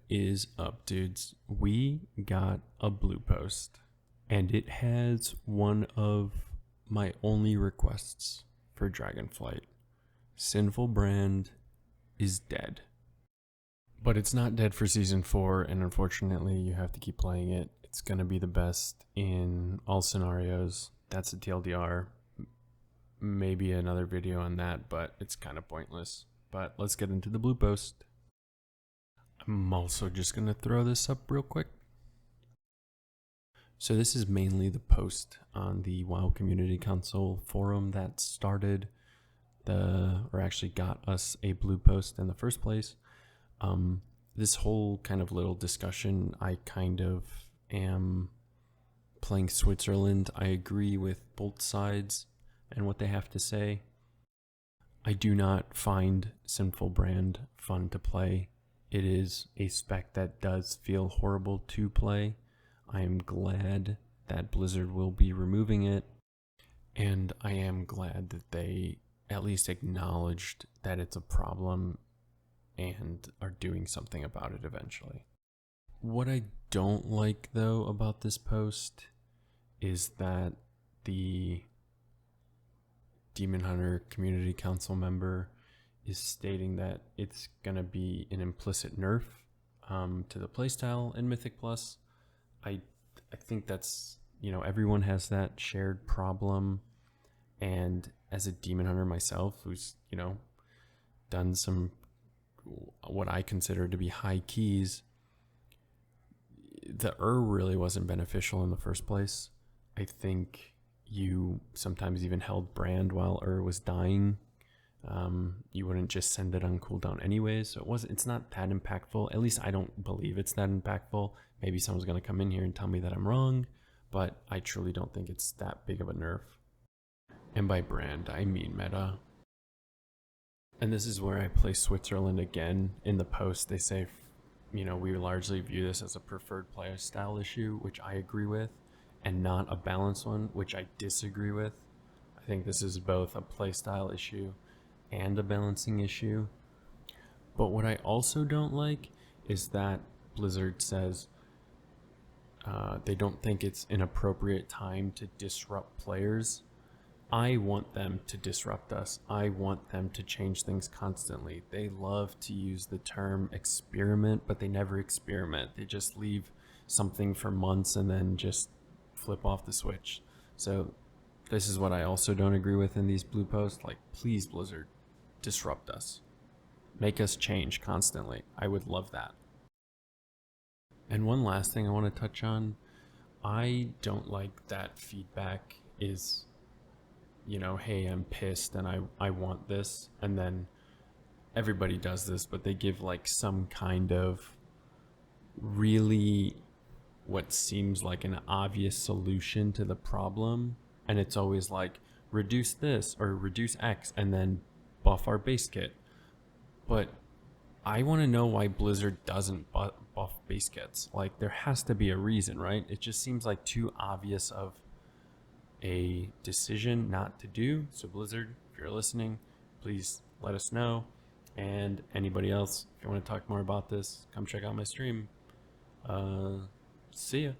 is up, dudes? We got a blue post, and it has one of my only requests for Dragonflight. Sinful brand is dead. But it's not dead for Season 4, and unfortunately you have to keep playing it. It's going to be the best in all scenarios. That's a TLDR. Maybe another video on that, but it's kind of pointless. But let's get into the blue post. I'm also just going to throw this up real quick. So this is mainly the post on the WoW Community Council forum that started or actually got us a blue post in the first place. This whole kind of little discussion, I kind of am playing Switzerland. I agree with both sides and what they have to say. I do not find Sinful brand fun to play. It is a spec that does feel horrible to play. I am glad that Blizzard will be removing it, and I am glad that they at least acknowledged that it's a problem and are doing something about it eventually. What I don't like, though, about this post is that the Demon Hunter Community Council member is stating that it's going to be an implicit nerf to the playstyle in Mythic Plus. I think that's, everyone has that shared problem. And as a Demon Hunter myself, who's, done some what I consider to be high keys, the really wasn't beneficial in the first place. I think you sometimes even held brand while was dying. You wouldn't just send it on cooldown anyways, so it's not that impactful. At least I don't believe it's that impactful. Maybe someone's going to come in here and tell me that I'm wrong, but I truly don't think it's that big of a nerf. And by brand, I mean meta. And this is where I place Switzerland again. In the post, they say, we largely view this as a preferred player style issue, which I agree with, and not a balanced one, which I disagree with. I think this is both a playstyle issue and a balancing issue. But what I also don't like is that Blizzard says they don't think it's an appropriate time to disrupt players. I want them to disrupt us. I want them to change things constantly. They love to use the term experiment, but they never experiment. They just leave something for months and then just flip off the switch. So this is what I also don't agree with in these blue posts. Like, please, Blizzard, disrupt us. Make us change constantly. I would love that. And one last thing I want to touch on. I don't like that feedback is, hey, I'm pissed and I want this. And then everybody does this, but they give like some kind of really what seems like an obvious solution to the problem. And it's always like, reduce this or reduce X and then buff our base kit. But I want to know why Blizzard doesn't buff base kits. Like, there has to be a reason, right? It just seems like too obvious of a decision not to do. So Blizzard, if you're listening, please let us know. And anybody else, if you want to talk more about this, come check out my stream. See ya.